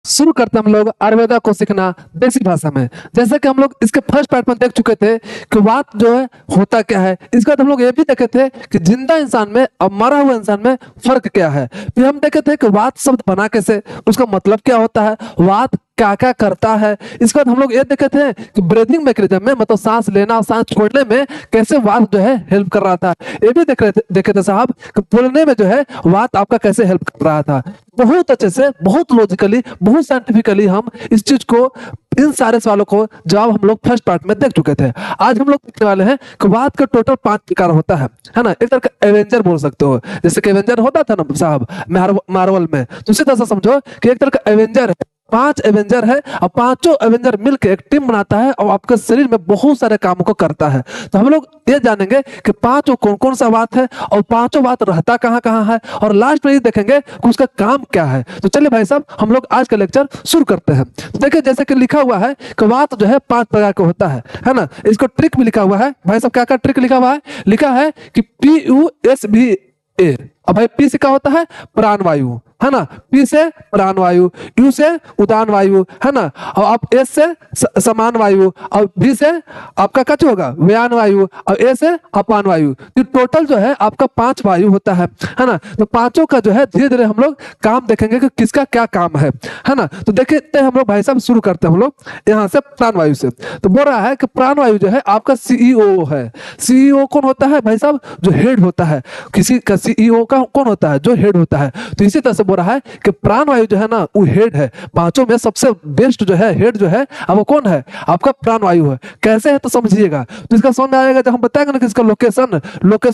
शुरू करते हैं हम लोग आयुर्वेदा को सीखना देसी भाषा में। जैसे कि हम लोग इसके फर्स्ट पार्ट में देख चुके थे कि वात जो है होता क्या है। इसके बाद हम लोग ये भी देखे थे कि जिंदा इंसान में और मरा हुआ इंसान में फर्क क्या है। फिर हम देखे थे कि वात शब्द बना कैसे, उसका मतलब क्या होता है, वात क्या क्या करता है। इसके बाद हम लोग ये देखे थे कि ब्रीदिंग मैकेनिज्म में, मतलब सांस लेना और सांस छोड़ने में कैसे वात जो है हेल्प कर रहा था। ये भी देखे थे साहब कि बोलने में जो है वात आपका कैसे हेल्प कर रहा था। बहुत अच्छे से, बहुत लॉजिकली, बहुत साइंटिफिकली हम इस चीज को, इन सारे सवालों को जवाब हम लोग फर्स्ट पार्ट में देख चुके थे। आज हम लोग देखने वाले हैं कि वात का टोटल 5 प्रकार होता है ना। एक तरह का एवेंजर बोल सकते हो, जैसे कि एवेंजर होता था ना साहब मार्वल में, तो उसी तरह से समझो कि एक तरह का एवेंजर है। 5 एवेंजर है और पांचों एवेंजर मिलकर एक टीम बनाता है और आपके शरीर में बहुत सारे कामों को करता है। तो हम लोग ये जानेंगे कि पांचों कौन कौन सा बात है और पांचों बात रहता कहाँ कहाँ है, और लास्ट में ये देखेंगे कि उसका काम क्या है। तो चलिए भाई साहब हम लोग आज का लेक्चर शुरू करते हैं। तो देखिए जैसे कि लिखा हुआ है कि बात जो है 5 प्रकार का होता है ना। इसको ट्रिक भी लिखा हुआ है भाई साहब। क्या क्या ट्रिक लिखा हुआ है? लिखा है कि PUSVA। अब भाई पी से क्या होता है? प्राण वायु, है ना। पी से प्राण वायु, यू से उदान वायु, है ना। और आप एस से समान वायु, और भी से आपका कच होगा व्यान वायु, और ए से अपान वायु। तो टोटल जो है आपका 5 वायु होता है ना। तो पांचों का जो है धीरे धीरे हम लोग काम देखेंगे कि किसका क्या काम है ना। तो देखते हैं हम लोग भाई साहब, शुरू करते हैं हम लोग यहाँ से प्राण वायु से। तो बोल रहा है कि प्राण वायु जो है आपका सीईओ है। सीईओ कौन होता है भाई साहब? जो हेड होता है। किसी का सीईओ का कौन होता है? जो हेड होता है। तो इसी तरह से बोल रहा है कि प्राण वायु जो है ना वो हेड है। पांचों में सबसे बेस्ट जो है हेड जो है अब वो कौन है? आपका प्राण वायु है। कैसे है तो समझिएगा। तो इसका समझ में आएगा जब हम बताएंगे ना कि इसका लोकेशन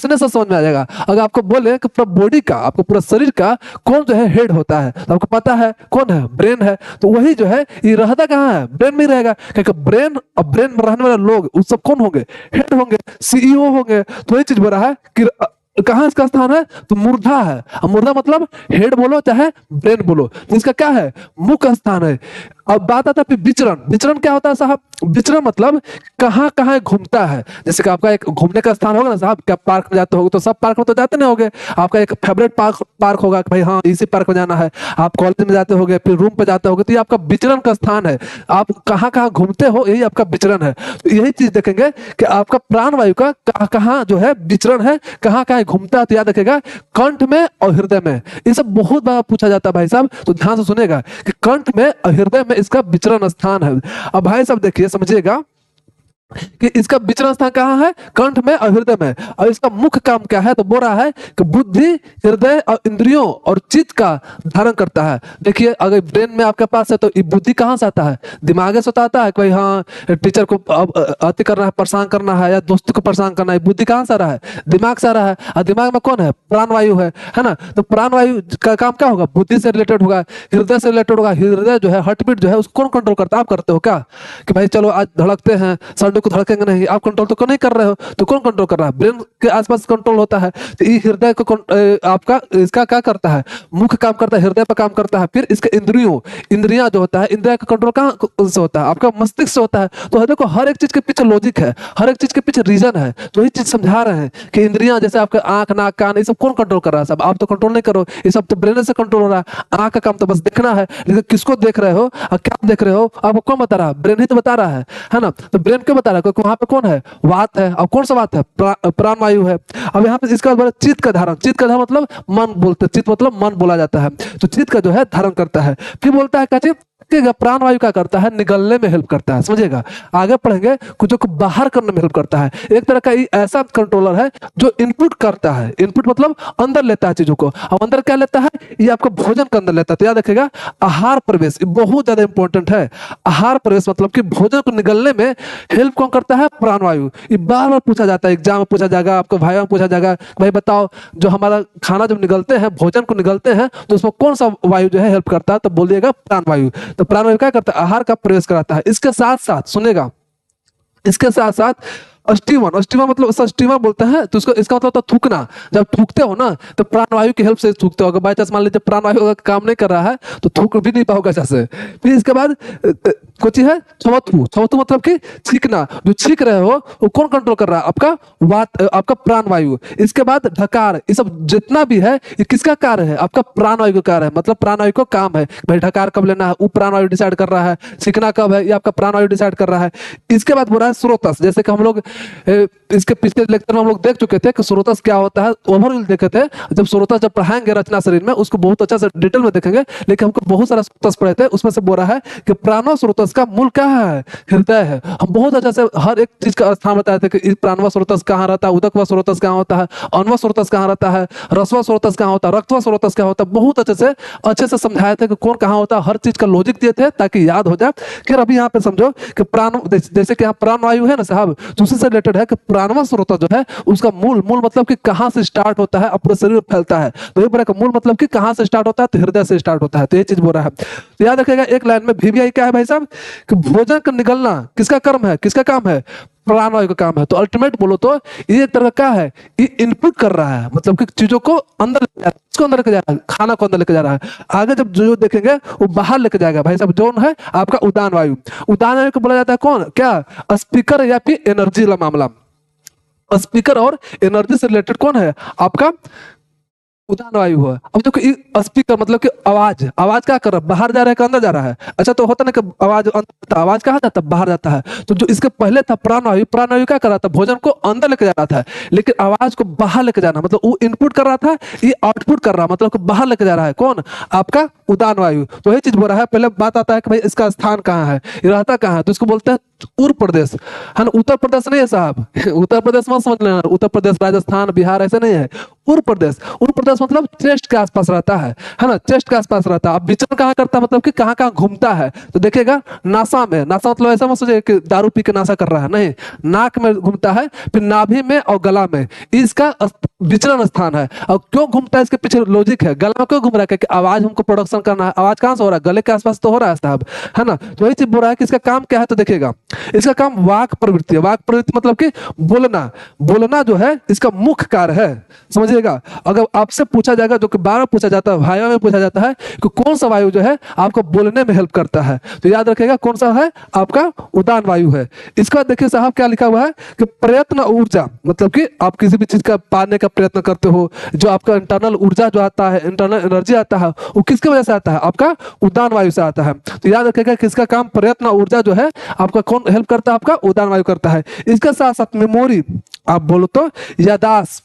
से समझ में आ जाएगा। अगर आपको बोले कि पूरा बॉडी का, आपको पूरा शरीर का कौन जो है हेड होता है, तो आपको पता है कौन है? ब्रेन है। तो वही जो है ये रहता कहाँ है? ब्रेन में रहेगा। क्योंकि ब्रेन और ब्रेन में रहने वाले लोग उस सब कौन होंगे? हेड होंगे, सीईओ होंगे। तो वही चीज बोल रहा है कि कहाँ इसका स्थान है? तो मूर्धा है। अब मूर्धा मतलब हेड बोलो चाहे ब्रेन बोलो, तो इसका क्या है? मुख्य स्थान है। अब बात आता है विचरण। विचरण क्या होता है साहब? विचरण मतलब कहाँ कहाँ घूमता है। जैसे कि आपका एक घूमने का स्थान होगा ना साहब, क्या पार्क में जाते होगे, तो सब पार्क में तो जाते नहीं होगे। आपका एक फेवरेट पार्क होगा कि भाई हाँ इसी पार्क में जाना है। आप कॉलेज में जाते होगे, फिर रूम पे जाते होगे, तो ये आपका विचरण का स्थान है। आप कहाँ कहाँ घूमते हो, यही आपका विचरण है। तो यही चीज देखेंगे कि आपका प्राण वायु का कहाँ कहाँ जो है विचरण है, कहाँ कहाँ घूमता है। तो याद रखेगा कंठ में और हृदय में। ये सब बहुत बार पूछा जाता है भाई साहब, तो ध्यान से सुनेगा कि कंठ में और हृदय में इसका विचरण स्थान है। अब भाई साहब देखिए समझिएगा कि इसका विचरण स्थान कहाँ है? कंठ में और हृदय में। और इसका मुख्य काम क्या है? तो बोल रहा है कि बुद्धि, हृदय और इंद्रियों और चित्त का धारण करता है। देखिए अगर ब्रेन में आपके पास है तो ये बुद्धि कहाँ से आता है? दिमाग से आता है कि भाई हाँ टीचर को अति करना है, परेशान करना है, या दोस्त को परेशान करना है। बुद्धि कहाँ से आ रहा है? दिमाग से आ रहा है। और दिमाग में कौन है? प्राण वायु है ना। तो प्राण वायु का काम क्या होगा? बुद्धि से रिलेटेड होगा, हृदय से रिलेटेड होगा। हृदय जो है हार्टबीट जो है उसको कौन कंट्रोल करता है? आप करते हो क्या? कि भाई चलो आज धड़कते हैं, संडे को धड़केंगे नहीं, आप कंट्रोल तो नहीं कर रहे हो। तो कौन कंट्रोल कर रहा है? ब्रेन के आसपास कंट्रोल होता है। तो ये हृदय को आपका इसका क्या करता है? मुख्य काम करता है, हृदय पर काम करता है। फिर इसके इंद्रियां जो होता है, इंद्रिया का कंट्रोल कहाँ से होता है? आपका मस्तिष्क से होता है। तो देखो हर एक चीज के पीछे लॉजिक है, हर एक चीज के पीछे रीजन है। तो यही चीज समझा रहे हैं कि इंद्रियां जैसे आपका आंख, नाक, कान, ये सब कौन कंट्रोल कर रहा है? सब आप तो कंट्रोल नहीं करो, ये सब तो ब्रेन से कंट्रोल हो रहा है। आंख का काम तो बस देखना है, लेकिन किसको देख रहे हो और क्या देख रहे हो आपको कौन बता रहा है? ब्रेन ही तो बता रहा है ना। तो ब्रेन क्यों बता रहा है? क्योंकि वहां पे कौन है? वात है। और कौन सा वात है? प्राण वायु है। अब यहाँ पे इसका बाद चित्त का धारण। चित्त का धारण मतलब मन बोलते, चित्त मतलब मन बोला जाता है। तो चित्त का जो है धारण करता है। फिर बोलता है क्या? प्राण वायु क्या करता है? निगलने में हेल्प करता है। समझिएगा आगे पढ़ेंगे, कुछ को बाहर करने में हेल्प करता है। एक तरह का ऐसा कंट्रोलर है जो इनपुट करता है। इनपुट मतलब अंदर लेता है चीजों को। अब अंदर क्या लेता है? ये आपका भोजन के अंदर लेता है। तो याद रखेगा आहार प्रवेश बहुत ज्यादा इंपॉर्टेंट है। आहार प्रवेश मतलब कि भोजन को निगलने में हेल्प कौन करता है? प्राण वायु। ये बार बार पूछा जाता है, एग्जाम में पूछा जाएगा, आपको भाई में पूछा जाएगा, भाई बताओ जो हमारा खाना जब निगलते हैं, भोजन को निगलते हैं, तो उसमें कौन सा वायु जो है हेल्प करता है? तो बोलिएगा प्राण वायु। तो प्राण वायु क्या करता है? आहार का प्रवेश कराता है। इसके साथ साथ सुनेगा, इसके साथ साथ स्टीवन, स्टीवन मतलब स्टीवन बोलते हैं, तो इसको इसका मतलब होता है थूकना। जब थूकते हो ना तो प्राणवायु की हेल्प से थूकते हो। अगर बाई चांस मान लीजिए प्राणवायु अगर काम नहीं कर रहा है तो थूक भी नहीं पाओगे जैसे। फिर इसके बाद कुछ है चौथू, चौथू मतलब कि छींकना। जो छींक रहे हो वो कौन कंट्रोल कर रहा है? आपका वात, आपका प्राणवायु। इसके बाद ढकार, ये सब जितना भी है ये किसका कार्य है? आपका प्राणवायु का कार्य है, मतलब प्राणवायु का काम है। भाई ढकार कब लेना है वो प्राणवायु डिसाइड कर रहा है, छींकना कब है ये आपका प्राणवायु डिसाइड कर रहा है। इसके बाद बोल रहा है स्रोतस, जैसे कि हम लोग इसके पिछले लेक्चर में हम लोग देख चुके थे कि स्रोतस क्या होता है, ओवरऑल देखे थे। जब स्रोतस जब पढ़ाएंगे रचना शरीर में उसको बहुत अच्छा से डिटेल में देखेंगे, लेकिन हमको बहुत सारा स्रोतस पढ़े थे, उसमें से बोल रहा है कि प्राणव स्रोतस का मूल क्या है? हृदय है। हम बहुत अच्छा से हर एक चीज का स्थान बताए थे कि प्राणव स्रोतस कहाँ रहता है, उदकव स्रोतस कहाँ होता है, अनव स्रोतस कहाँ रहता है, रसव स्रोतस कहाँ होता है, रक्तव स्रोतस क्या होता है, बहुत अच्छे से समझाए थे कि कौन कहाँ होता है, हर चीज का लॉजिक दिए थे ताकि याद हो जाए। फिर अभी यहाँ पे समझो कि प्राण, जैसे कि यहाँ प्राणवायु है ना साहब, तो उसी से रिलेटेड है कि प्राणव स्रोतस जो है उसका मूल मतलब कि कहाँ से स्टार्ट होता है अपने शरीर में फैलता है। तो ये बोला मूल मतलब कि कहाँ से स्टार्ट होता है, तो हृदय से स्टार्ट होता है। तो ये चीज बोल रहा है। तो याद रखिएगा एक लाइन में VVI क्या है भाई साहब, कि भोजन का निगलना किसका कर्म है, किसका काम है? प्राणवायु का काम है। तो अल्टीमेट बोलो तो ये एक तरह का क्या है, ये इनपुट कर रहा है, मतलब कि चीजों को अंदर लेके जा रहा है, इसको अंदर लेके जा रहा है, खाना को अंदर लेके जा रहा है। आगे जब जो देखेंगे वो बाहर लेके जाएगा भाई साहब, जो है आपका उदान वायु। उदान वायु को बोला जाता है कौन, क्या स्पीकर या फिर एनर्जी वाला मामला। स्पीकर और एनर्जी से रिलेटेड कौन है? आपका उदान वायु है। अब देखो स्पीकर मतलब कि आवाज, आवाज क्या कर रहा है, बाहर जा रहा है कि अंदर जा रहा है? अच्छा तो होता ना कि आवाज अंदर, आवाज कहाँ जाता है, बाहर जाता है। तो जो इसके पहले था प्राणवायु, प्राणवायु क्या कर रहा था, भोजन को अंदर लेके जा रहा था, लेकिन आवाज को बाहर लेके जाना मतलब वो इनपुट कर रहा था, ये आउटपुट कर रहा मतलब बाहर लेके जा रहा है कौन? आपका उदान वायु। तो यही चीज बोल रहा है। पहले बात आता है कि भाई इसका स्थान कहाँ है, ये रहता कहाँ है, तो इसको बोलते हैं उत्तर प्रदेश, है ना। उत्तर प्रदेश नहीं है साहब, उत्तर प्रदेश मत समझ लेना, उत्तर प्रदेश राजस्थान बिहार ऐसे नहीं है। उत्तर प्रदेश, उत्तर प्रदेश मतलब चेस्ट के आसपास रहता है ना, चेस्ट के आसपास रहता है। अब विचरण कहाँ करता है, मतलब कि कहाँ कहाँ घूमता है, तो देखिएगा नासा में, नासा मतलब ऐसा मत सोचिए कि दारू पी के नासा कर रहा है, नहीं, नाक में घूमता है, फिर नाभि में और गला में, इसका विचरण स्थान है। और क्यों घूमता है इसके पीछे लॉजिक है। गला में क्यों घूम रहा है, क्योंकि आवाज हमको प्रोडक्शन करना है। आवाज कहाँ से हो रहा है, गले के आसपास तो हो रहा है साहब, है ना। तो वही चीज बोल रहा है कि इसका काम क्या है, तो देखिएगा इसका काम वाक प्रवृत्ति है। वाक प्रवृत्ति मतलब कि बोलना, बोलना जो है इसका मुख्य कार्य है, समझिएगा। अगर आपसे पूछा जाएगा, जो कि बार पूछा जाता है, वायु में पूछा जाता है कि कौन सा वायु जो है आपको बोलने में हेल्प करता है, तो याद रखिएगा कौन सा है, आपका उदान वायु है। इसके बाद देखिए साहब क्या लिखा हुआ है कि प्रयत्न ऊर्जा, मतलब कि आप किसी भी चीज का पाने का प्रयत्न करते हो, जो आपका इंटरनल ऊर्जा जो आता है, इंटरनल एनर्जी आता है, वो किसकी वजह से आता है, आपका उदान वायु से आता है। तो याद रखिएगा किसका काम, प्रयत्न ऊर्जा जो है आपका कौन हेल्प करता है, आपका उदान वायु करता है। इसके साथ साथ मेमोरी, आप बोलो तो यादाश्त।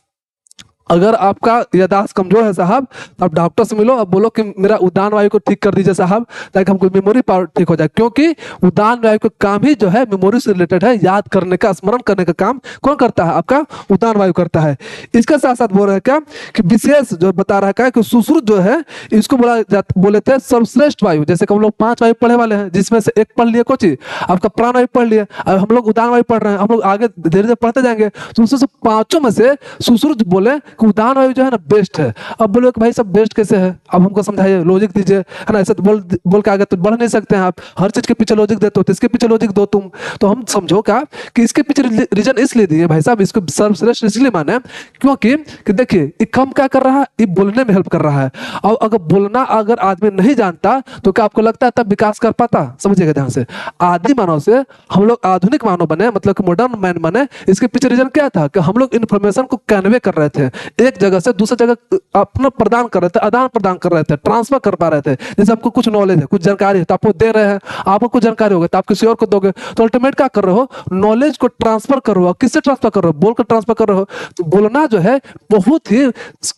अगर आपका यादाश्त कमजोर है साहब, तो आप डॉक्टर से मिलो, अब बोलो कि मेरा उदान वायु को ठीक कर दीजिए साहब, ताकि हमको मेमोरी पावर ठीक हो जाए। क्योंकि उदान वायु का काम ही जो है मेमोरी से रिलेटेड है, याद करने का, स्मरण करने का काम कौन करता है, आपका उदान वायु करता है। इसके साथ साथ बोल रहे हैं क्या कि विशेष जो बता रहा है कि सुश्रुत जो है इसको बोले थे सर्वश्रेष्ठ वायु। जैसे कि हम लोग 5 वायु पढ़े वाले हैं, जिसमें से एक पढ़ लिए कोच आपका प्राण वायु पढ़ लिए, अब हम लोग उदान वायु पढ़ रहे हैं, हम लोग आगे धीरे धीरे पढ़ते जाएंगे। तो उसमें से 5 में से सुश्रुत बोले उदान वायु जो है ना बेस्ट है। अब बोलो कि भाई सब बेस्ट कैसे है, अब हमको समझाइए, लॉजिक दीजिए, है ना। ऐसे तो बोल के आगे तो बढ़ नहीं सकते हैं आप, हर चीज के पीछे लॉजिक देते हो, तो इसके पीछे लॉजिक दो तुम। तो हम समझो क्या कि इसके पीछे रीजन इसलिए दिए भाई साहब, इसको सर्वश्रेष्ठ इसलिए माने क्योंकि कि देखिए ये कम क्या कर रहा है, ये बोलने में हेल्प कर रहा है। और अगर बोलना अगर आदमी नहीं जानता तो क्या आपको लगता है तब विकास कर पाता? समझिएगा ध्यान से, आदि मानव से हम लोग आधुनिक मानव बने, मतलब कि मॉडर्न मैन बने। इसके पीछे रीजन क्या था कि हम लोग इन्फॉर्मेशन को कन्वे कर रहे थे, एक जगह से दूसरी जगह अपना प्रदान कर रहे थे, आदान प्रदान कर रहे थे, ट्रांसफर कर पा रहे थे। जैसे आपको कुछ नॉलेज है, कुछ जानकारी है, तो आपको दे रहे हैं, आपको कुछ जानकारी होगी तो आप किसी और को दोगे, तो अल्टीमेट क्या कर रहे हो, नॉलेज को ट्रांसफर कर रहे हो। किससे ट्रांसफर कर रहे हो, बोलकर ट्रांसफर कर रहे हो। तो बोलना जो है बहुत ही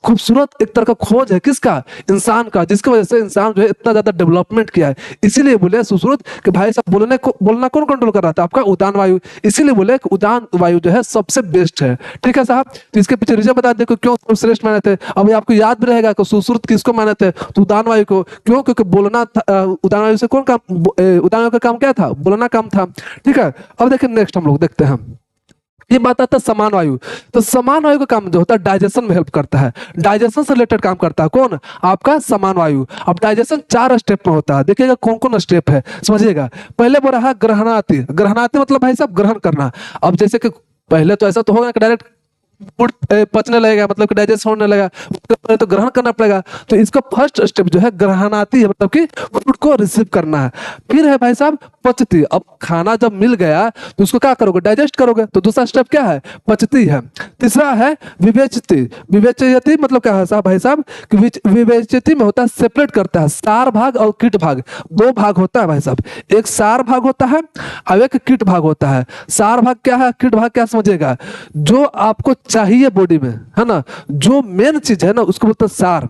खूबसूरत एक तरह का खोज है, किसका, इंसान का, जिसकी वजह से इंसान जो है इतना ज्यादा डेवलपमेंट किया है। इसीलिए बोले सुश्रुत कि भाई साहब बोलना कौन कंट्रोल कर रहा था, आपका उदान वायु। इसीलिए बोले कि उदान वायु जो है सबसे बेस्ट है। ठीक है साहब, तो इसके पीछे रीजन बता दे क्यों श्रेष्ठ माने थे। अब आपको याद भी रहेगा कि सुश्रुत किसको माने थे, तो उदान वायु को। क्यों, क्योंकि बोलना उदान वायु से कौन काम, उदान वायु का काम क्या था, बोलना काम था। ठीक है, अब देखिए नेक्स्ट हम लोग देखते हैं, ये बात आता है समान वायु। तो समान वायु का काम जो होता है डाइजेशन में हेल्प करता है, डाइजेशन से रिलेटेड काम करता है कौन, आपका समान वायु। अब डाइजेशन 4 स्टेप में होता है, देखिएगा कौन कौन स्टेप है, समझिएगा। पहले बोल रहा है ग्रहणाति, ग्रहणाति मतलब भाई साहब ग्रहण करना। अब जैसे कि पहले तो ऐसा तो होगा कि डायरेक्ट फूड पचने लगेगा, मतलब कि डाइजेस्ट होने लगेगा, उसके पहले तो ग्रहण करना पड़ेगा। तो इसका फर्स्ट स्टेप जो है ग्रहणाती है, मतलब कि फूड को रिसीव करना है। फिर है भाई साहब पचती। अब खाना जब मिल गया तो उसको क्या करोगे, डाइजेस्ट करोगे। तो दूसरा स्टेप क्या है, पचती है। तीसरा है विवेचती। विवेचयती मतलब क्या है साहब भाई साहब कि विवेचयती में होता है सेपरेट करता है सार भाग और कीट भाग, दो भाग होता है भाई साहब। एक सार भाग होता है और एक कीट भाग होता है। सार भाग क्या है, कीट भाग क्या समझेगा, जो आपको चाहिए बॉडी में, है ना, जो मेन चीज है ना उसको बोलते हैं सार।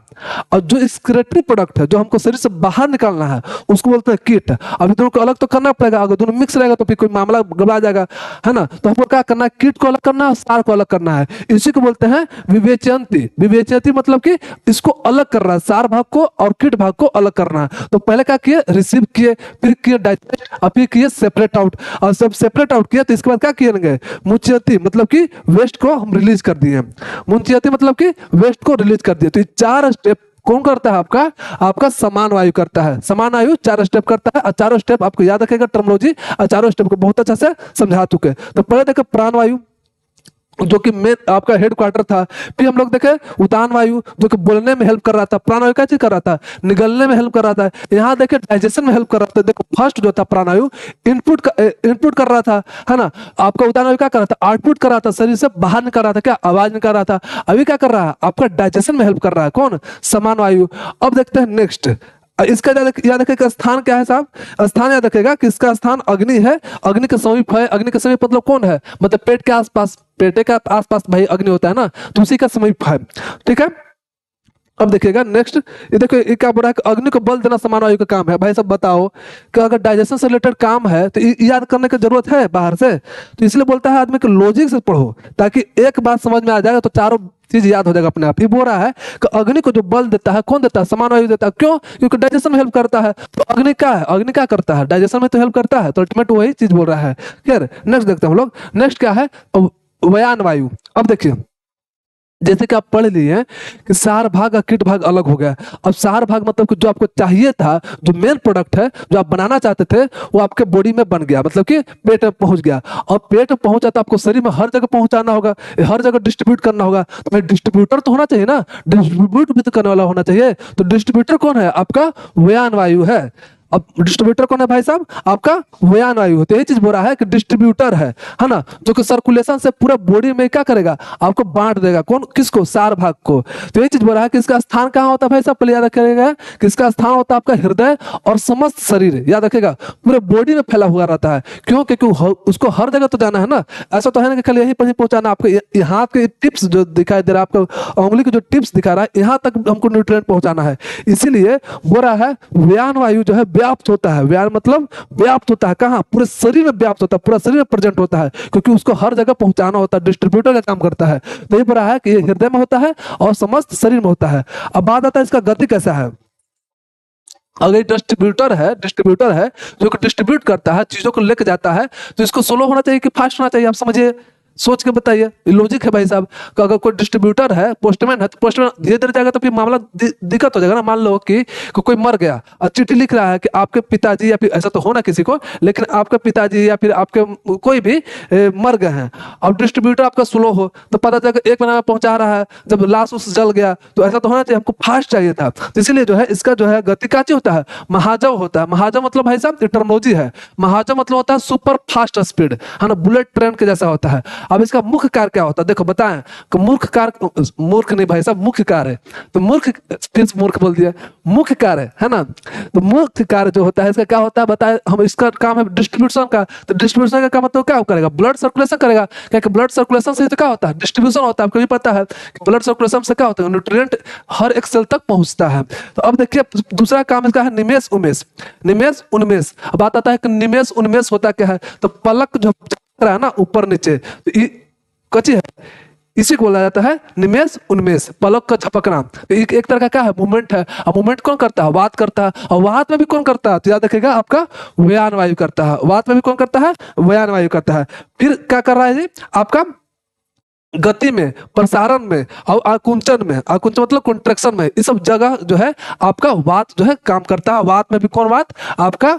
और जो एक्सक्रीटरी प्रोडक्ट है जो हमको शरीर से बाहर निकालना है उसको बोलते हैं कीट। अभी दोनों को अलग तो करना पड़ेगा, अगर दोनों मिक्स रहेगा तो फिर कोई मामला गड़बड़ा जाएगा, है ना। तो हमको क्या करना है, कीट को अलग करना है, सार को अलग करना है। इसी को बोलते हैं विवेचयंती। विवेचयंती मतलब कि इसको अलग कर रहा है, सार भाग को और कीट भाग को अलग करना है। तो पहले क्या किए, रिसीव किए, फिर किए डाइजेस्ट, और फिर किए सेपरेट आउट। और सब सेपरेट आउट किया तो इसके बाद क्या किए, मुंचियती मतलब कि वेस्ट को हम रिलीज कर दिए। मुंचियती मतलब कि वेस्ट को रिलीज कर दिए। तो ये चार स्टेप कौन करता है, आपका समान वायु करता है। समान वायु चार स्टेप करता है, और चारों स्टेप आपको याद रखेगा टर्मिनोलॉजी, और चारों स्टेप को बहुत अच्छा से समझा चुके। तो पहले देखे प्राण वायु जो कि मेन आपका हेड क्वार्टर था। फिर हम लोग देखे उदान वायु जो कि बोलने में हेल्प कर रहा था। प्राणवायु क्या चीज कर रहा था, निगलने में हेल्प कर रहा था। यहाँ देखे डाइजेशन में हेल्प कर रहा था। देखो फर्स्ट जो था प्राणवायु इनपुट कर रहा था, है ना। आपका उदान वायु क्या कर रहा था, आउटपुट कर रहा था, शरीर से बाहर निकाल रहा था, क्या आवाज निकाल रहा था। अभी क्या कर रहा है, आपका डाइजेशन में हेल्प कर रहा है, कौन, समान वायु। अब देखते हैं नेक्स्ट, इसका याद रखेगा स्थान क्या है साहब, स्थान याद रखेगा कि इसका स्थान अग्नि है, अग्नि के समीप है। अग्नि के समीप मतलब कौन है, मतलब पेट के आसपास, पेट के आसपास भाई अग्नि होता है ना, तो उसी का समीप है, ठीक है। अब देखिएगा नेक्स्ट, ये देखो ये क्या बोल रहा है कि अग्नि को बल देना समान वायु का काम है। भाई सब बताओ कि अगर डाइजेशन से रिलेटेड काम है तो याद करने की जरूरत है बाहर से, तो इसलिए बोलता है आदमी को लॉजिक से पढ़ो, ताकि एक बात समझ में आ जाएगा तो चारों चीज याद हो जाएगा अपने आप। ये बोल रहा है कि अग्नि को जो बल देता है कौन देता है, समान वायु देता है। क्यों, क्योंकि डाइजेशन में हेल्प करता है। तो अग्नि क्या है, अग्नि क्या करता है, डाइजेशन में तो हेल्प करता है। तो अल्टीमेट वही चीज बोल रहा है। खैर नेक्स्ट देखते हैं हम लोग, नेक्स्ट क्या है, व्यान वायु। अब देखिए जैसे कि आप पढ़ लिए हैं कि सार भाग और कीट भाग अलग हो गया। अब सार भाग मतलब कि जो आपको चाहिए था, जो मेन प्रोडक्ट है जो आप बनाना चाहते थे, वो आपके बॉडी में बन गया, मतलब कि पेट में पहुंच गया। और पेट में पहुंचा तो आपको शरीर में हर जगह पहुंचाना होगा, हर जगह डिस्ट्रीब्यूट करना होगा। तो डिस्ट्रीब्यूटर तो होना चाहिए ना, डिस्ट्रीब्यूट भी तो करने वाला होना चाहिए। तो डिस्ट्रीब्यूटर कौन है, आपका व्यान वायु है। अब डिस्ट्रीब्यूटर कौन है भाई साहब, आपका व्यान वायु होता है। ये चीज बोल रहा है कि डिस्ट्रीब्यूटर है ना, जो कि सर्कुलेशन से पूरा बॉडी में क्या करेगा, आपको बांट देगा, कौन, किसको, सार भाग को। तो ये चीज बोल रहा है कि इसका स्थान कहाँ होता है भाई साहब, पहले याद रखिएगा कि इसका स्थान होता है आपका हृदय और समस्त शरीर, याद रखेगा पूरे बॉडी में फैला हुआ रहता है। क्यों, क्योंकि उसको हर जगह तो जाना है ना। ऐसा तो है ना कि खाली यहीं पर ही पहुंचाना। आपके हाथ के टिप्स जो दिखाई दे रहा है, आपको उंगली के जो टिप्स दिखा रहा है, यहाँ तक हमको न्यूट्रिएंट पहुंचाना है। इसीलिए बोल रहा है व्यान वायु जो है व्याप्त होता है। व्यान मतलब व्याप्त होता है, कहाँ, पूरे शरीर में व्याप्त होता है, पूरा शरीर में प्रेजेंट होता है, क्योंकि उसको हर जगह पहुंचाना होता है, डिस्ट्रीब्यूटर का काम करता है। तो ये बोला है कि ये हृदय में होता है और समस्त शरीर में होता है। अब बात आता है इसका गति कैसा है। अगर डिस्ट्रीब्यूटर है जो कि डिस्ट्रीब्यूट करता है, चीजों को लेकर जाता है, तो इसको स्लो होना चाहिए कि फास्ट होना चाहिए, आप समझिए, सोच के बताइए। लॉजिक है भाई साहब कि अगर कोई डिस्ट्रीब्यूटर है, पोस्टमैन है, तो पोस्टमैन धीरे धीरे जाएगा तो फिर मामला दिक्कत हो जाएगा ना। मान लो कि कोई मर गया और चिट्ठी लिख रहा है कि आपके पिताजी, या फिर ऐसा तो होना किसी को, लेकिन आपके पिताजी या फिर आपके कोई भी मर गए हैं। अब डिस्ट्रीब्यूटर आपका स्लो हो तो पता चला 1 महीना में पहुंचा रहा है, जब लाश उस जल गया। तो ऐसा तो होना चाहिए, हमको फास्ट चाहिए था। तो इसीलिए जो है इसका जो है गति क्या होता है, महाजव होता है। महाजव मतलब भाई साहब टर्मिनोलॉजी है। महाजव मतलब होता है सुपर फास्ट स्पीड, है ना, बुलेट ट्रेन के जैसा होता है। अब इसका मुख्य कार्य क्या होता है, देखो बताएं कि मुख्य कार्य, मूर्ख नहीं भाई साहब, मुख्य कार्य है। तो मूर्ख बोल दिया, मुख्य कार्य है ना। तो मुख्य कार्य जो होता है इसका क्या होता है बताए, हम इसका काम है डिस्ट्रीब्यूशन का। तो डिस्ट्रीब्यूशन का काम मतलब क्या करेगा, ब्लड सर्कुलेशन करेगा। क्योंकि ब्लड सर्कुलेशन से तो क्या होता है, डिस्ट्रीब्यूशन होता है। आपको भी पता है कि ब्लड सर्कुलेशन से क्या होता है, न्यूट्रिएंट हर एक सेल तक पहुंचता है। तो अब देखिए दूसरा काम इसका है निमेश उन्मेष। बात आता है कि निमेश उन्मेष होता क्या है, तो पलक जो रहा है ना ऊपर नीचे, तो कच्ची है, इसी को बोला जाता है निमेश उन्मेष, पलक का झपकना। तो एक तरह का क्या है, मूवमेंट है। अब मूवमेंट कौन करता है, वात करता है। और वात में भी कौन करता है, तो याद रखिएगा आपका व्यान वायु करता है। वात में भी कौन करता है, व्यान वायु करता है। फिर क्या कर रहा है जी, आपका गति में, प्रसारण में और आकुंचन में, आकुंचन मतलब कॉन्ट्रैक्शन में, इस सब जगह जो है आपका वात जो है काम करता है। वात में भी कौन, वात आपका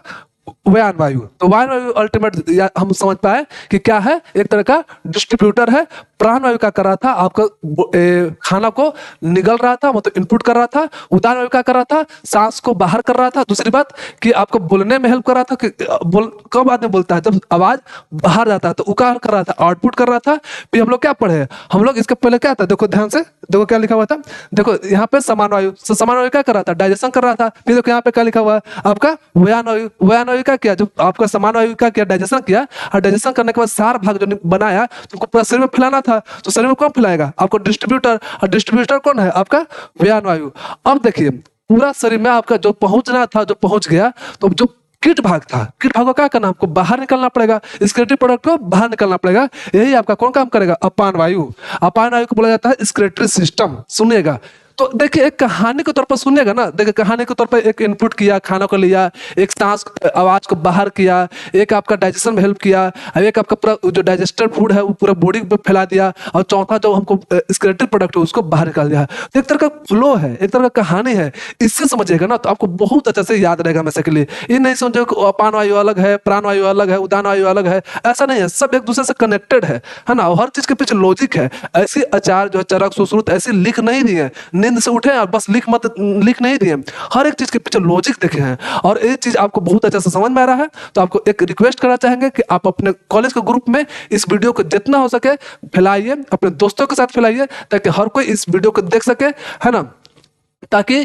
व्यान वायु। तो व्यान वायु अल्टीमेट हम समझ पाए कि क्या है, एक तरह का डिस्ट्रीब्यूटर है। प्राण वायु क्या कर रहा था, आपका खाना को निगल रहा था, मतलब इनपुट कर रहा था। उदान वायु क्या कर रहा था, सांस को बाहर कर रहा था। दूसरी बात कि आपको बोलने में हेल्प कर रहा था कि कब आदमी बोलता है, जब आवाज बाहर जाता है तो उकार कर रहा था, आउटपुट कर रहा था। फिर हम लोग क्या पढ़े, हम लोग इसके पहले क्या था, देखो ध्यान से देखो क्या लिखा हुआ था। देखो यहाँ पे समान वायु, समान वायु क्या कर रहा था, डाइजेशन कर रहा था। फिर देखो यहाँ पे क्या लिखा हुआ है आपका व्यान वायु। व्यान वायु क्या किया, जब आपका समान वायु क्या किया, डाइजेशन किया। और डाइजेशन करने के बाद सार भाग जो बनाया तुमको पूरा शरीर में फैलाना था, तो शरीर में कौन फैलाएगा, आपको डिस्ट्रीब्यूटर। और डिस्ट्रीब्यूटर कौन है, आपका व्यान वायु। अब देखिए पूरा शरीर में आपका जो पहुंचना था, जो पहुंच गया, तो जो कीट भाग था, कीट भाग को क्या करना, आपको बाहर निकलना पड़ेगा, स्क्रेटरी प्रोडक्ट को बाहर निकलना पड़ेगा। यही आपका कौन काम करेगा, अपान वायु। अपान वायु को बोला जाता है स्क्रेटरी सिस्टम। सुनिएगा, तो देखिए एक कहानी के तौर पर सुनिएगा ना, देखिए कहानी के तौर पर एक इनपुट किया, खाना को लिया, एक सांस आवाज को बाहर किया, एक आपका डाइजेशन में हेल्प किया, एक आपका पूरा जो डाइजेस्टेड फूड है वो पूरा बॉडी पे फैला दिया, और चौथा जो हमको स्क्रेटरी प्रोडक्ट है उसको बाहर निकाल दिया। तो एक तरह का फ्लो है, एक तरह का कहानी है। इससे समझिएगा ना तो आपको बहुत अच्छे से याद रहेगा हमेशा के लिए। ये नहीं समझो कि अपान वायु अलग है, प्राण वायु अलग है, उदान वायु अलग है, ऐसा नहीं है। सब एक दूसरे से कनेक्टेड है ना। हर चीज के पीछे लॉजिक है। ऐसी आचार जो है चरक सुश्रुत ऐसी लिख नहीं दी है, नींद से उठे और बस लिख नहीं दिए। हर एक चीज के पीछे लॉजिक देखे हैं, और ये चीज आपको बहुत अच्छे से समझ में आ रहा है। तो आपको एक रिक्वेस्ट करना चाहेंगे कि आप अपने कॉलेज के ग्रुप में इस वीडियो को जितना हो सके फैलाइए, अपने दोस्तों के साथ फैलाइए, ताकि हर कोई इस वीडियो को देख सके, है ना, ताकि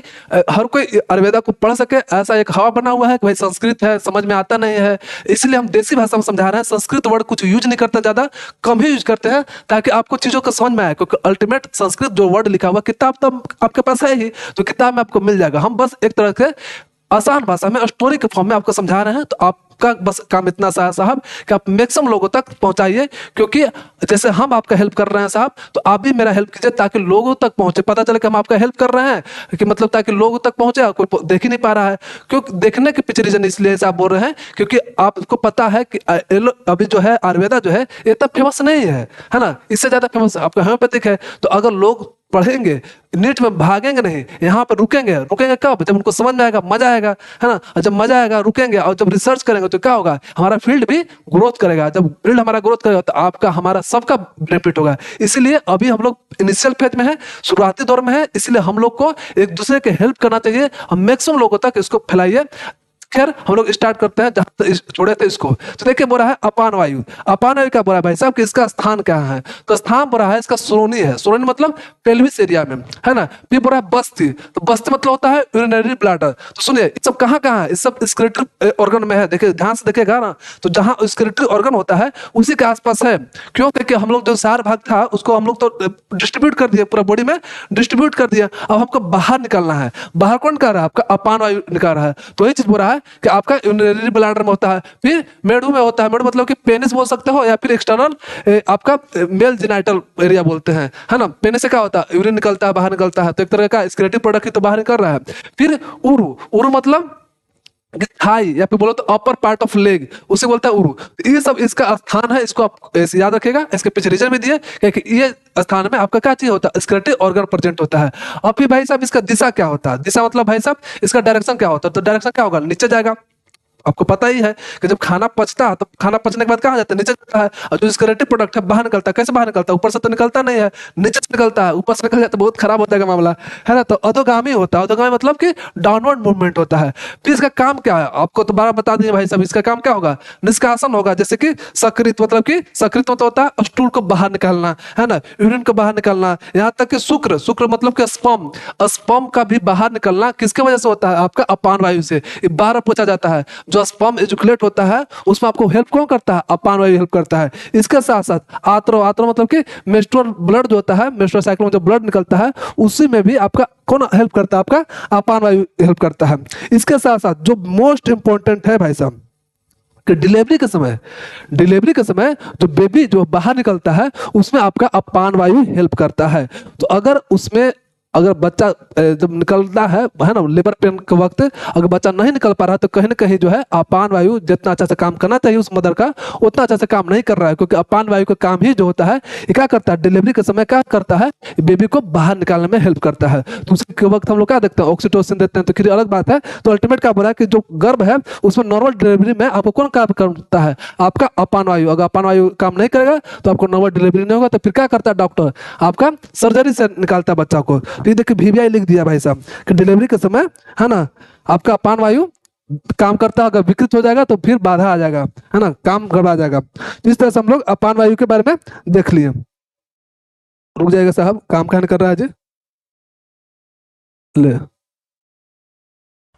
हर कोई आयुर्वेदा को पढ़ सके। ऐसा एक हवा बना हुआ है कि भाई संस्कृत है, समझ में आता नहीं है, इसलिए हम देसी भाषा में समझा रहे हैं। संस्कृत वर्ड कुछ यूज नहीं करते, ज्यादा कम ही यूज करते हैं, ताकि आपको चीजों को समझ में आए। क्योंकि अल्टीमेट संस्कृत जो वर्ड लिखा हुआ किताब तो आपके पास है ही, तो किताब में आपको मिल जाएगा। हम बस एक तरह के आसान भाषा में स्टोरी के फॉर्म में आपको समझा रहे हैं। तो आपका बस काम इतना सा है साहब कि आप मैक्सिमम लोगों तक पहुंचाइए, क्योंकि जैसे हम आपका हेल्प कर रहे हैं साहब, तो आप भी मेरा हेल्प कीजिए, ताकि लोगों तक पहुंचे, पता चले कि हम आपका हेल्प कर रहे हैं, कि मतलब ताकि लोगों तक पहुंचे। कोई देख ही नहीं पा रहा है, क्योंकि देखने के पीछे रीजन इसलिए आप बोल रहे हैं क्योंकि आपको पता है कि अभी जो है आयुर्वेदा जो है ये तब फेमस नहीं है ना। इससे ज्यादा फेमस आपका होम्योपैथिक है। तो अगर लोग पढ़ेंगे, नीट में भागेंगे नहीं, यहाँ पर रुकेंगे कब, जब उनको समझ में आएगा, मजा आएगा, है ना। और जब मजा आएगा रुकेंगे, और जब रिसर्च करेंगे तो क्या होगा, हमारा फील्ड भी ग्रोथ करेगा। जब फील्ड हमारा ग्रोथ करेगा तो आपका हमारा सबका बेनिफिट होगा। इसीलिए अभी हम लोग इनिशियल फेज में है, शुरुआती दौर में है, इसलिए हम लोग को एक दूसरे के हेल्प करना चाहिए। हम मैक्सिमम लोगों तक इसको फैलाइए। खैर हम लोग स्टार्ट करते हैं जहां छोड़े थे इसको। तो देखिए बोला है अपान वायु। अपान वायु क्या बोला है भाई साहब कि इसका स्थान क्या है, तो स्थान बोला है इसका सोरोनी है। सोरोनी मतलब पेल्विस एरिया में, है ना। फिर बोला है बस्ती, तो बस्ती मतलब होता है यूरिनरी ब्लैडर। तो सुनिए ये सब कहाँ कहाँ है, इस सब स्क्रेटरी ऑर्गन में है। देखिए ध्यान से देखेगा ना, तो जहाँ स्क्रेटरी ऑर्गन होता है उसी के आसपास है। क्यों, देखिए हम लोग जो सार भाग था उसको हम लोग तो डिस्ट्रीब्यूट कर दिया, पूरा बॉडी में डिस्ट्रीब्यूट कर दिया। अब हमको बाहर निकालना है। बाहर कौन निकाल रहा है, आपका अपान वायु निकाल रहा है। तो ये चीज बोल रहा है कि आपका यूरिनरी ब्लैडर में होता है, फिर मेडू में होता है। मेडू मतलब कि पेनिस बोल सकते हो, या फिर एक्सटर्नल आपका मेल जेनाइटल एरिया बोलते हैं, है ना। पेनिस से क्या होता है, यूरिन निकलता है, बाहर निकलता है, तो एक तरह का स्क्रेटिव प्रोडक्ट ही तो बाहर निकल रहा है। फिर उरु, उरु मतलब थाई, या फिर बोलो तो अपर पार्ट ऑफ लेग, उसे बोलता है उरु। ये सब इसका स्थान है, इसको आप याद रखेगा। इसके पीछे रीजन भी दिए कि ये स्थान में आपका क्या चीज होता है, स्क्रेटरी ऑर्गन प्रेजेंट होता है। और फिर भाई साहब इसका दिशा क्या होता है, दिशा मतलब भाई साहब इसका डायरेक्शन क्या होता है, तो डायरेक्शन क्या होगा, नीचे जाएगा। आपको पता ही है कि जब खाना पचता है तो खाना पचने के बाद कहाँ जाता है, नीचे जाता है। और जो स्क्रेटिव प्रोडक्ट है बाहर निकलता है। कैसे बाहर निकलता है, ऊपर से तो निकलता नहीं है, नीचे से निकलता है। ऊपर से निकल जाता है बहुत खराब होता है मामला, है ना। तो अधोगामी होता है। अधोगामी मतलब कि डाउनवर्ड मूवमेंट होता है। फिर इसका काम क्या है, आपको दोबारा बता दीजिए भाई साहब, इसका काम क्या होगा, निष्कासन होगा। जैसे कि सकृत मतलब कि सकृत मतलब होता है स्टूल को बाहर निकालना, है ना, यूरिन को बाहर निकालना। यहाँ तक कि शुक्र, शुक्र मतलब कि स्पर्म, स्पर्म का भी बाहर निकलना किसके वजह से होता है, आपका अपान वायु से। ये बार पूछा जाता है, जो स्पर्म एजुकेट होता है उसमें आपको हेल्प कौन करता है, अपान वायु हेल्प करता है। इसके साथ साथ आत्रो, आत्रो मतलब कि मेंस्ट्रुअल ब्लड जो होता है, मेंस्ट्रुअल साइकिल में जो ब्लड निकलता है उसी में भी आपका कौन हेल्प करता है, आपका अपान वायु हेल्प करता है। इसके साथ साथ जो मोस्ट इंपॉर्टेंट है भाई साहब कि डिलीवरी के समय जो बेबी जो बाहर निकलता है उसमें आपका अपान वायु हेल्प करता है। तो अगर उसमें अगर बच्चा जब निकलता है ना लेबर पेन के वक्त, अगर बच्चा नहीं निकल पा रहा है तो कहीं ना कहीं जो है अपान वायु जितना अच्छा से काम करना चाहिए उस मदर का उतना अच्छा से काम नहीं कर रहा है, क्योंकि अपान वायु का काम ही जो होता है ये क्या करता है, डिलीवरी के समय क्या करता है, बेबी को बाहर निकालने में हेल्प करता है। तो उसके वक्त हम लोग क्या देखते हैं, ऑक्सीटोसिन देते हैं, तो फिर अलग बात है। तो अल्टीमेट क्या बोल रहा है कि जो गर्भ है उसमें नॉर्मल डिलीवरी में आपको कौन काम करता है, आपका अपान वायु। अगर अपान वायु काम नहीं करेगा तो आपको नॉर्मल डिलीवरी नहीं होगा, तो फिर क्या करता है डॉक्टर, आपका सर्जरी से निकालता है बच्चा को। तो ये देखिए VVI लिख दिया भाई साहब कि डिलीवरी के समय है ना आपका अपान वायु काम करता है, अगर विकृत हो जाएगा तो फिर बाधा आ जाएगा, है ना, काम गड़बड़ा जाएगा। तो इस तरह से हम लोग अपान वायु के बारे में देख लिए। रुक जाएगा साहब, काम कहने कर रहा है जी, ले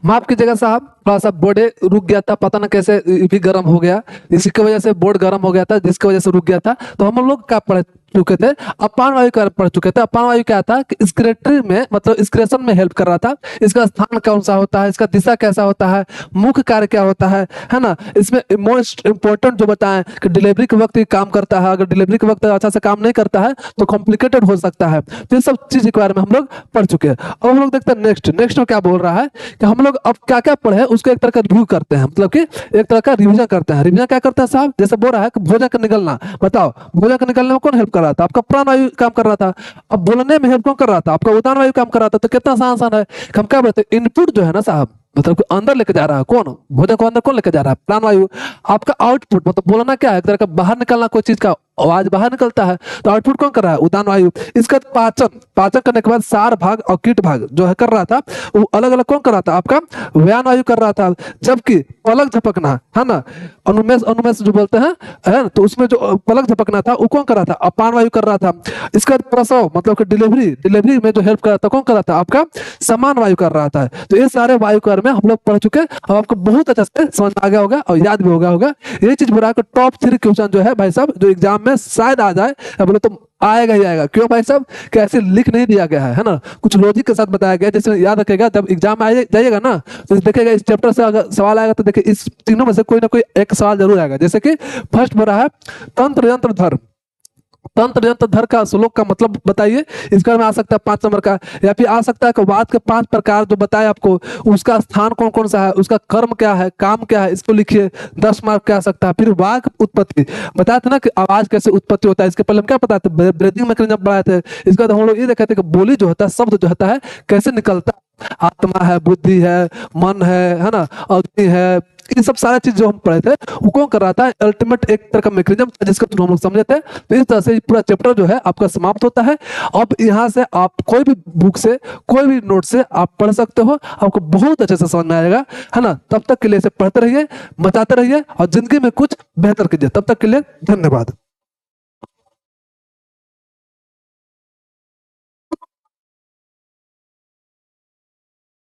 माफ कीजिएगा साहब, थोड़ा सा बोर्ड रुक गया था, पता ना कैसे ये भी गर्म हो गया, इसी की वजह से बोर्ड गर्म हो गया था, जिसकी वजह से रुक गया था। तो हम लोग क्या पढ़ चुके थे, अपान वायु का पढ़ चुके थे। अपान वायु क्या था कि एक्सक्रेटरी में मतलब एक्सक्रेशन में हेल्प कर रहा था। इसका स्थान कौन सा होता है, इसका दिशा कैसा होता है, मुख्य कार्य क्या होता है ना। इसमें मोस्ट इंपॉर्टेंट जो बताएं कि डिलीवरी के वक्त ये काम करता है, अगर डिलीवरी के वक्त अच्छा से काम नहीं करता है तो कॉम्प्लिकेटेड हो सकता है। तो ये सब चीज के बारे में हम लोग पढ़ चुके हैं। अब हम लोग देखते हैं नेक्स्ट में क्या बोल रहा है कि हम लोग अब क्या क्या पढ़े उसको एक तरह का रिव्यू करते हैं, मतलब कि एक तरह का रिविजन करते हैं। रिविजन क्या करते हैं साहब, जैसे बोल रहा है कि भोजन का निकलना, बताओ भोजन का निकलने में कौन हेल्प कर रहा था, आपका प्राण वायु काम कर रहा था। अब बोलने में हेल्प कौन कर रहा था, आपका उदान वायु काम कर रहा था। तो कितना आसान है, हम क्या बोलते हैं, इनपुट जो है ना साहब, मतलब कि अंदर लेके जा रहा है कौन, भोजन को अंदर कौन लेके जा रहा है, प्राण वायु। आपका आउटपुट मतलब बोलना क्या है, एक तरह का बाहर निकलना, कोई चीज का आवाज बाहर निकलता है, तो आउटपुट कौन कर रहा है, उदान वायु। इसका पाचन करने के बाद सार भाग और कीट भाग जो है कर रहा था वो अलग अलग कौन कर रहा था, आपका व्यान वायु कर रहा था। जबकि पलक झपकना है ना, अनुमेष जो बोलते हैं है ना, तो उसमें जो पलक झपकना था वो कौन कर रहा था, अपान वायु कर रहा था। इसका प्रसव मतलब कि डिलीवरी में जो हेल्प कर रहा था कौन कर रहा था, आपका समान वायु कर रहा था। तो ये सारे वायु कर में हम लोग पढ़ चुके हैं। अब आपको बहुत अच्छा से समझ में आ गया होगा और याद भी होगा। ये चीज बुरा का टॉप 3 क्वेश्चन जो है भाई साहब जो एग्जाम में शायद आ जाए, बोले तो आएगा ही आएगा। क्यों भाई साहब, कैसे लिख नहीं दिया गया है ना, कुछ लॉजिक के साथ बताया गया, जैसे याद रखेगा जब एग्जाम में आ जाइएगा ना तो देखेगा इस चैप्टर से अगर सवाल आएगा तो देखिए इस तीनों में से कोई ना कोई एक सवाल जरूर आएगा। जैसे कि फर्स्ट बोल रहा है तंत्र यंत्र धर्म, तंत्र यंत्र धर का श्लोक का मतलब बताइए, इसका में आ सकता है 5 नंबर का। या फिर आ सकता है कि वाद के 5 प्रकार जो बताए आपको, उसका स्थान कौन कौन सा है, उसका कर्म क्या है, काम क्या है, इसको लिखिए, 10 मार्क क्या आ सकता है। फिर वाक उत्पत्ति बताया था ना कि आवाज कैसे उत्पत्ति होता है, इसके पहले हम क्या बताते थे, ब्रीदिंग मैकेनिज्म पढ़ाए थे। इसके बाद हम लोग ये देखे थे कि बोली जो होता है, शब्द जो होता है कैसे निकलता है, आत्मा है, बुद्धि है, मन है ना, अग्नि है, ये सब सारा चीज जो हम पढ़े थे वो कौन कर रहा था, अल्टीमेट एक तरह का मैकेनिज्म था जिसका हम लोग समझे थे। तो इस तरह से पूरा चैप्टर जो है आपका समाप्त होता है। अब यहाँ से आप कोई भी बुक से कोई भी नोट से आप पढ़ सकते हो, आपको बहुत अच्छे से समझ में आएगा, है ना। तब तक के लिए इसे पढ़ते रहिए, बचाते रहिए और जिंदगी में कुछ बेहतर कीजिए। तब तक के लिए धन्यवाद।